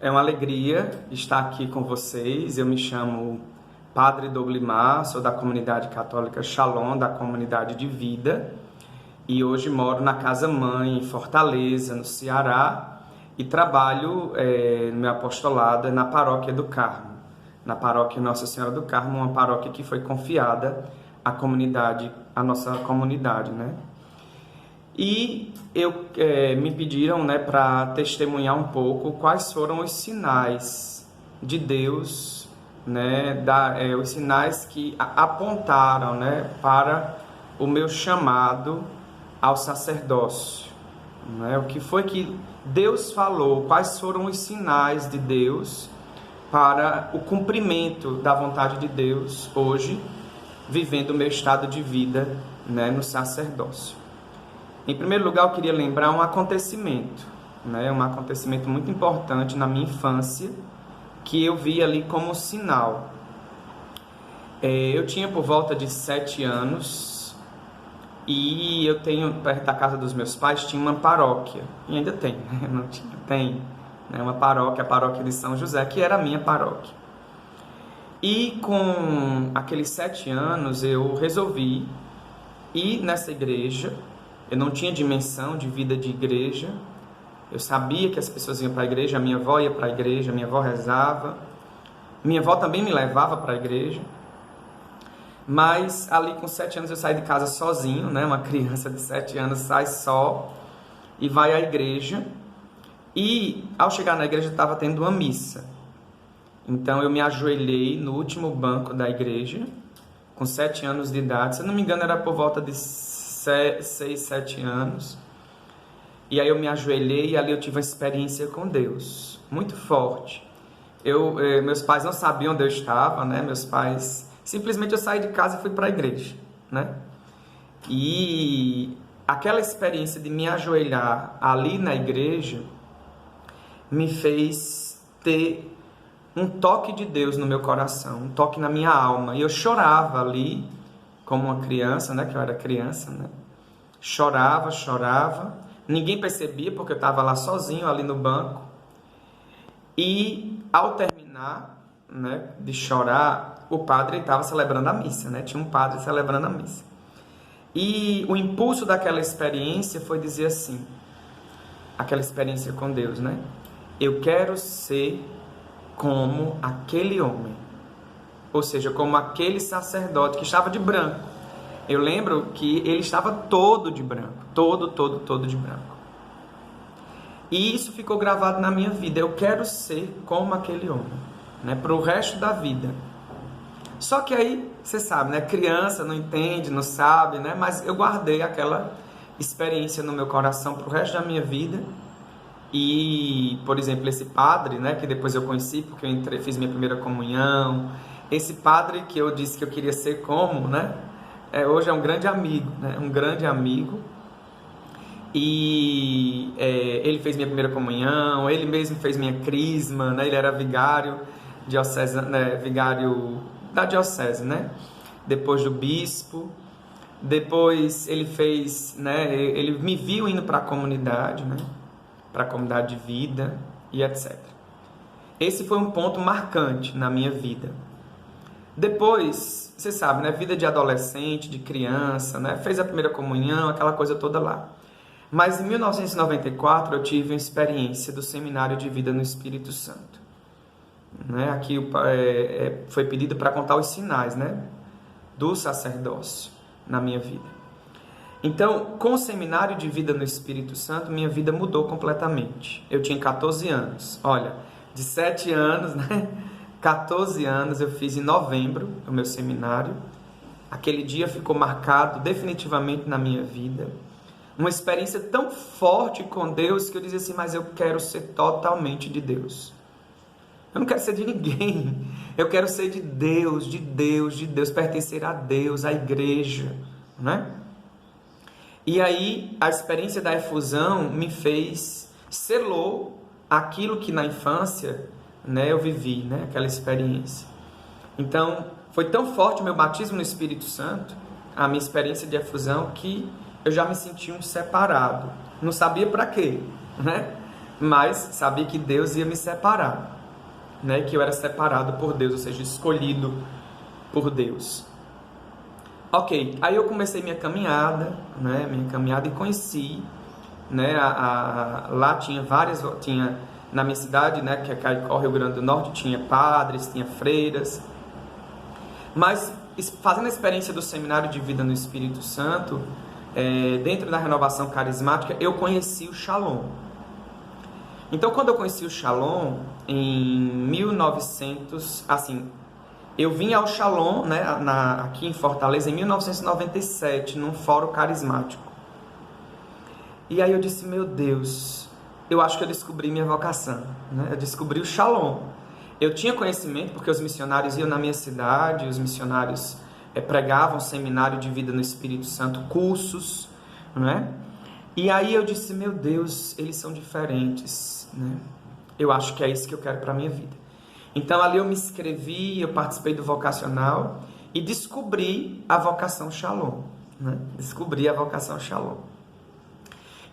É uma alegria estar aqui com vocês. Eu me chamo Padre Doglimar, sou da comunidade católica Shalom, da comunidade de vida, e hoje moro na Casa Mãe, em Fortaleza, no Ceará, e trabalho no meu apostolado na Paróquia do Carmo, na Paróquia Nossa Senhora do Carmo, uma paróquia que foi confiada à comunidade, à nossa comunidade, né? E me pediram, né, para testemunhar um pouco quais foram os sinais de Deus, né, os sinais que apontaram, né, para o meu chamado ao sacerdócio, né? O que foi que Deus falou, quais foram os sinais de Deus para o cumprimento da vontade de Deus hoje, vivendo o meu estado de vida, né, no sacerdócio. Em primeiro lugar, eu queria lembrar um acontecimento, né? Um acontecimento muito importante na minha infância, que eu vi ali como sinal. Eu tinha por volta de 7 anos e eu tenho, perto da casa dos meus pais, tinha uma paróquia, e ainda tem, não tinha, tem, né? Uma paróquia, a paróquia de São José, que era a minha paróquia. E com aqueles 7 anos eu resolvi ir nessa igreja. Eu não tinha dimensão de vida de igreja. Eu sabia que as pessoas iam para a igreja, a minha avó ia para a igreja, a minha avó rezava. Minha avó também me levava para a igreja. Mas ali com 7 anos eu saí de casa sozinho, né? Uma criança de 7 anos sai só e vai à igreja. E ao chegar na igreja estava tendo uma missa. Então eu me ajoelhei no último banco da igreja, com 7 anos de idade. Se eu não me engano era por volta de 6, 7 anos, e aí eu me ajoelhei e ali eu tive uma experiência com Deus, muito forte. Meus pais não sabiam onde eu estava, né? Meus pais, simplesmente eu saí de casa e fui para a igreja, né? E aquela experiência de me ajoelhar ali na igreja me fez ter um toque de Deus no meu coração, um toque na minha alma, e eu chorava ali, como uma criança, né, que eu era criança, né? Chorava, ninguém percebia porque eu estava lá sozinho ali no banco. E ao terminar, né, de chorar, o padre estava celebrando a missa, né? Tinha um padre celebrando a missa. E o impulso daquela experiência foi dizer assim, aquela experiência com Deus, né? Eu quero ser como aquele homem. Ou seja, como aquele sacerdote que estava de branco. Eu lembro que ele estava todo de branco. Todo de branco. E isso ficou gravado na minha vida. Eu quero ser como aquele homem, né? Para o resto da vida. Só que aí, você sabe, né? Criança não entende, não sabe, né? Mas eu guardei aquela experiência no meu coração para o resto da minha vida. E, por exemplo, esse padre, né? Que depois eu conheci, porque eu fiz minha primeira comunhão. Esse padre que eu disse que eu queria ser como, né? Hoje é um grande amigo, né? Um grande amigo. E ele fez minha primeira comunhão, ele mesmo fez minha crisma, né? Ele era vigário né? Vigário da diocese, né? Depois do bispo. Depois ele fez, né? Ele me viu indo para a comunidade, né? Para a comunidade de vida e etc. Esse foi um ponto marcante na minha vida. Depois, você sabe, né? Vida de adolescente, de criança, né? Fez a primeira comunhão, aquela coisa toda lá. Mas em 1994 eu tive uma experiência do Seminário de Vida no Espírito Santo. Né? Aqui foi pedido para contar os sinais, né? Do sacerdócio na minha vida. Então, com o Seminário de Vida no Espírito Santo, minha vida mudou completamente. Eu tinha 14 anos. Olha, de 7 anos, né? 14 anos eu fiz em novembro o meu seminário. Aquele dia ficou marcado definitivamente na minha vida. Uma experiência tão forte com Deus que eu dizia assim, mas eu quero ser totalmente de Deus. Eu não quero ser de ninguém. Eu quero ser de Deus, pertencer a Deus, à igreja, né? E aí a experiência da efusão me selou aquilo que na infância, né, eu vivi, né, aquela experiência. Então, foi tão forte o meu batismo no Espírito Santo, a minha experiência de efusão, que eu já me senti um separado. Não sabia para quê, né? mas sabia que Deus ia me separar, né? Que eu era separado por Deus, ou seja, escolhido por Deus. Ok, aí eu comecei minha caminhada, né? E conheci, né? Lá tinha na minha cidade, né? Que é Caicó, Rio Grande do Norte, tinha padres, tinha freiras. Mas fazendo a experiência do Seminário de Vida no Espírito Santo, dentro da renovação carismática, eu conheci o Shalom. Então, quando eu conheci o Shalom, em 1900, eu vim ao Shalom, né, aqui em Fortaleza, em 1997, num fórum carismático. E aí eu disse, meu Deus, eu acho que eu descobri minha vocação, né? Eu descobri o Shalom. Eu tinha conhecimento, porque os missionários iam na minha cidade, os missionários pregavam seminário de vida no Espírito Santo, cursos, né? E aí eu disse, meu Deus, eles são diferentes, né? Eu acho que é isso que eu quero para a minha vida. Então ali eu me inscrevi, eu participei do vocacional e descobri a vocação Shalom, né? Descobri a vocação Shalom.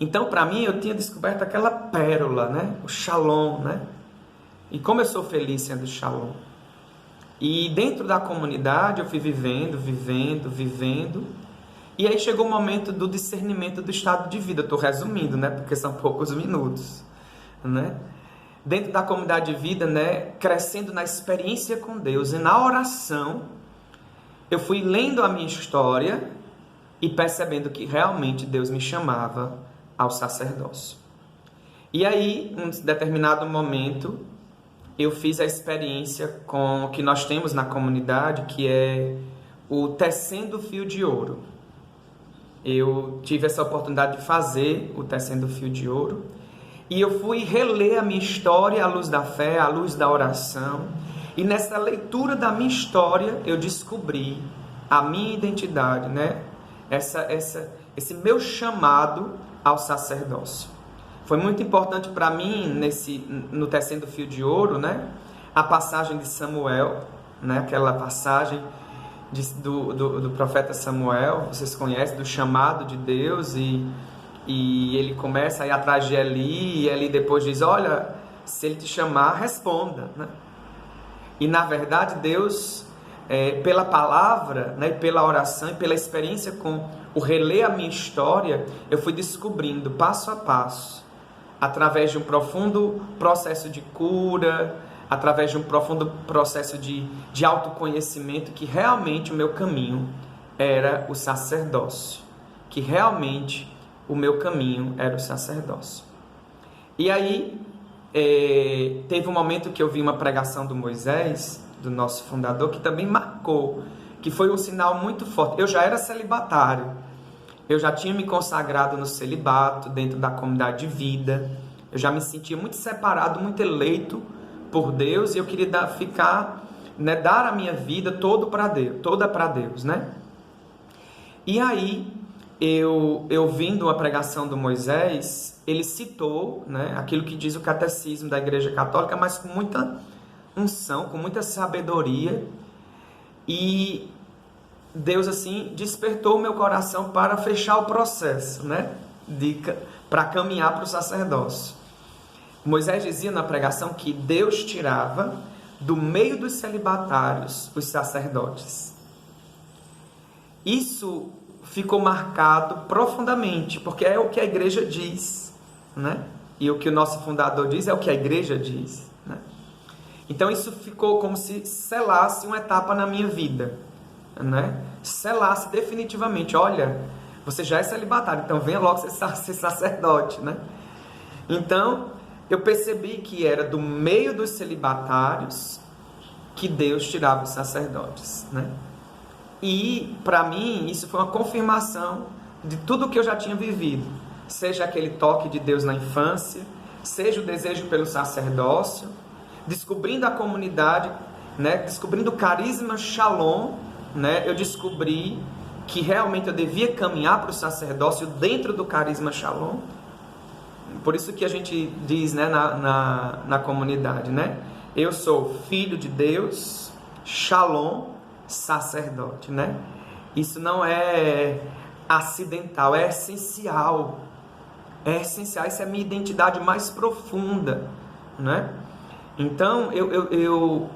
Então para mim eu tinha descoberto aquela pérola, né? O Shalom, né? E como eu sou feliz sendo Shalom. E dentro da comunidade eu fui vivendo. E aí chegou o momento do discernimento do estado de vida. Estou resumindo, né? Porque são poucos minutos, né? Dentro da comunidade de vida, né? Crescendo na experiência com Deus e na oração, eu fui lendo a minha história e percebendo que realmente Deus me chamava ao sacerdócio. E aí, em um determinado momento, eu fiz a experiência com o que nós temos na comunidade, que é o Tecendo Fio de Ouro. Eu tive essa oportunidade de fazer o Tecendo Fio de Ouro e eu fui reler a minha história à luz da fé, à luz da oração. E nessa leitura da minha história eu descobri a minha identidade, né? Esse meu chamado ao sacerdócio. Foi muito importante para mim no Tecendo Fio de Ouro, né? A passagem de Samuel, né? Aquela passagem do profeta Samuel, vocês conhecem, do chamado de Deus, e ele começa a ir atrás de Eli, e Eli depois diz, olha, se ele te chamar, responda, né? E na verdade Deus, pela palavra, né, pela oração e pela experiência com o reler a minha história, eu fui descobrindo passo a passo, através de um profundo processo de cura, através de um profundo processo de autoconhecimento, que realmente o meu caminho era o sacerdócio. Que realmente o meu caminho era o sacerdócio. E aí, teve um momento que eu vi uma pregação do Moisés, do nosso fundador, que também marcou, que foi um sinal muito forte. Eu já era celibatário, eu já tinha me consagrado no celibato, dentro da comunidade de vida, eu já me sentia muito separado, muito eleito por Deus, e eu queria dar a minha vida toda para Deus, né? E aí, eu vindo uma pregação do Moisés, ele citou, né, aquilo que diz o catecismo da Igreja Católica, mas com muita unção, com muita sabedoria, e Deus assim despertou o meu coração para fechar o processo, né, para caminhar para o sacerdócio. Moisés dizia na pregação que Deus tirava do meio dos celibatários os sacerdotes. Isso ficou marcado profundamente, porque é o que a igreja diz, né? E o que o nosso fundador diz é o que a igreja diz, né? Então isso ficou como se selasse uma etapa na minha vida, né? Selasse definitivamente, olha, você já é celibatário, então venha logo ser sacerdote, né? Então eu percebi que era do meio dos celibatários que Deus tirava os sacerdotes, né? E para mim isso foi uma confirmação de tudo que eu já tinha vivido, seja aquele toque de Deus na infância, seja o desejo pelo sacerdócio, descobrindo a comunidade, né? Descobrindo o carisma Shalom, né? Eu descobri que realmente eu devia caminhar para o sacerdócio dentro do carisma Shalom. Por isso que a gente diz, né, na comunidade, né? Eu sou filho de Deus, Shalom, sacerdote, né? Isso não é acidental, é essencial. é essencial, essa é a minha identidade mais profunda, né? Então, eu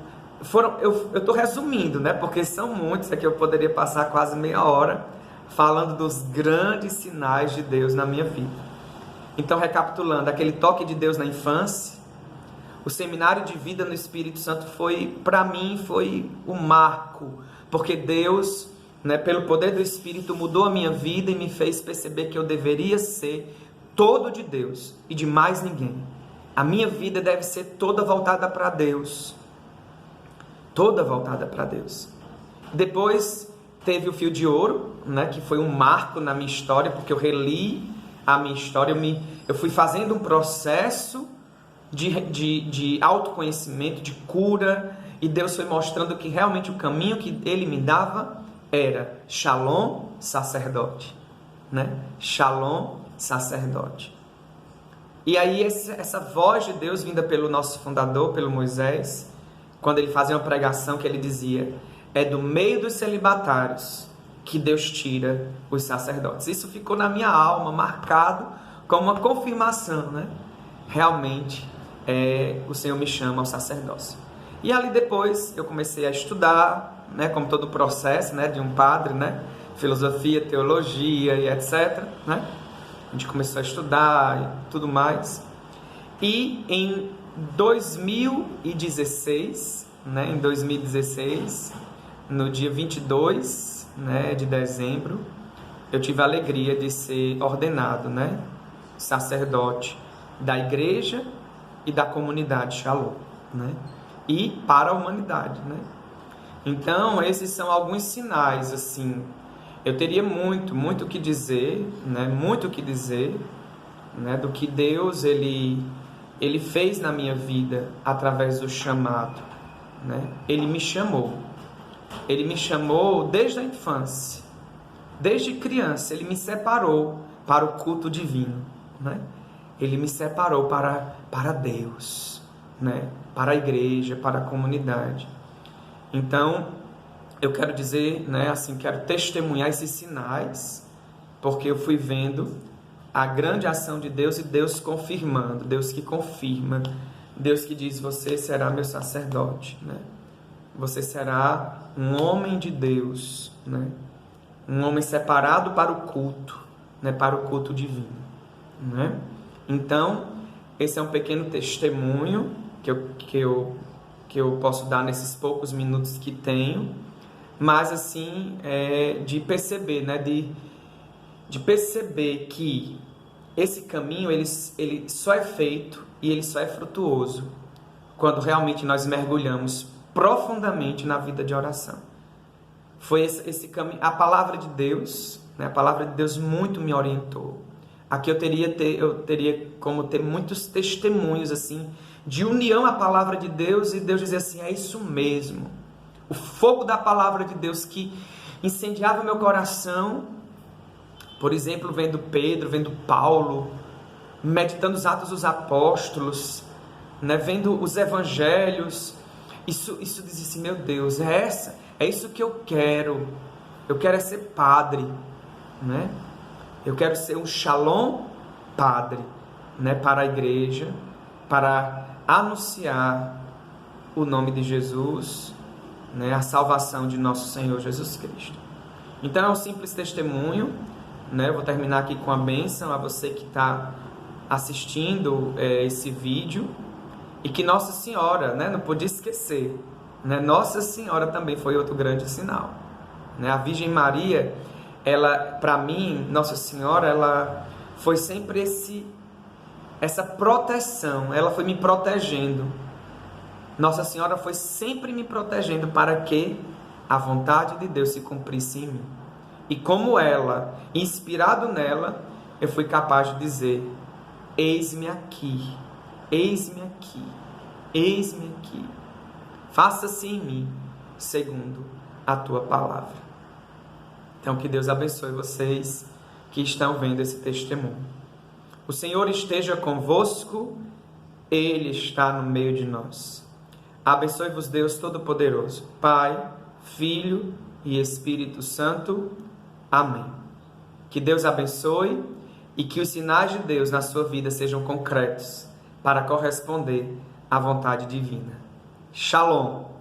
estou resumindo, né? Porque são muitos, aqui eu poderia passar quase meia hora falando dos grandes sinais de Deus na minha vida. Então, recapitulando, aquele toque de Deus na infância, o seminário de vida no Espírito Santo para mim, foi um marco, porque Deus, né, pelo poder do Espírito, mudou a minha vida e me fez perceber que eu deveria ser todo de Deus e de mais ninguém. A minha vida deve ser toda voltada para Deus. Toda voltada para Deus. Depois teve o Fio de Ouro, né, que foi um marco na minha história, porque eu reli a minha história, eu fui fazendo um processo de autoconhecimento, de cura, e Deus foi mostrando que realmente o caminho que Ele me dava era Shalom, sacerdote. Né? Shalom, sacerdote. E aí essa voz de Deus vinda pelo nosso fundador, pelo Moisés, quando ele fazia uma pregação que ele dizia, é do meio dos celibatários que Deus tira os sacerdotes. Isso ficou na minha alma, marcado como uma confirmação, né? Realmente, o Senhor me chama ao sacerdócio. E ali depois eu comecei a estudar, né? Como todo o processo, né? De um padre, né? Filosofia, teologia e etc, né? A gente começou a estudar e tudo mais. E em 2016, né, no dia 22, né, de dezembro, eu tive a alegria de ser ordenado, né, sacerdote da igreja e da comunidade Shalom, né, e para a humanidade, né. Então, esses são alguns sinais, assim. Eu teria muito o que dizer, né, né, do que Deus, Ele fez na minha vida através do chamado, né? Ele me chamou desde a infância, desde criança, Ele me separou para o culto divino, né? Ele me separou para Deus, né? Para a igreja, para a comunidade. Então, eu quero dizer, né, assim, quero testemunhar esses sinais, porque eu fui vendo a grande ação de Deus e Deus confirmando, Deus que confirma, Deus que diz, você será meu sacerdote, né? Você será um homem de Deus, né? Um homem separado para o culto, né? Para o culto divino, né? Então, esse é um pequeno testemunho que eu posso dar nesses poucos minutos que tenho, mas assim, de perceber, né? De perceber que esse caminho ele só é feito e ele só é frutuoso quando realmente nós mergulhamos profundamente na vida de oração. Foi esse caminho, a palavra de Deus, né? A palavra de Deus muito me orientou. Aqui eu teria como ter muitos testemunhos assim de união à palavra de Deus e Deus dizer assim, é isso mesmo. O fogo da palavra de Deus que incendiava meu coração, por exemplo, vendo Pedro, vendo Paulo, meditando os Atos dos Apóstolos, né, vendo os Evangelhos, isso dizia assim, meu Deus, é isso que eu quero é ser padre, né? Eu quero ser um Shalom padre, né, para a igreja, para anunciar o nome de Jesus, né, a salvação de nosso Senhor Jesus Cristo. Então é um simples testemunho, né? Eu vou terminar aqui com a bênção a você que está assistindo esse vídeo, e que Nossa Senhora, né, não podia esquecer, né? Nossa Senhora também foi outro grande sinal, né? A Virgem Maria, ela, para mim, Nossa Senhora, ela foi sempre essa proteção, ela foi me protegendo. Nossa Senhora foi sempre me protegendo para que a vontade de Deus se cumprisse em mim. E como ela, inspirado nela, eu fui capaz de dizer, eis-me aqui, eis-me aqui, eis-me aqui. Faça-se em mim, segundo a tua palavra. Então, que Deus abençoe vocês que estão vendo esse testemunho. O Senhor esteja convosco, Ele está no meio de nós. Abençoe-vos Deus Todo-Poderoso, Pai, Filho e Espírito Santo. Amém. Que Deus abençoe e que os sinais de Deus na sua vida sejam concretos para corresponder à vontade divina. Shalom!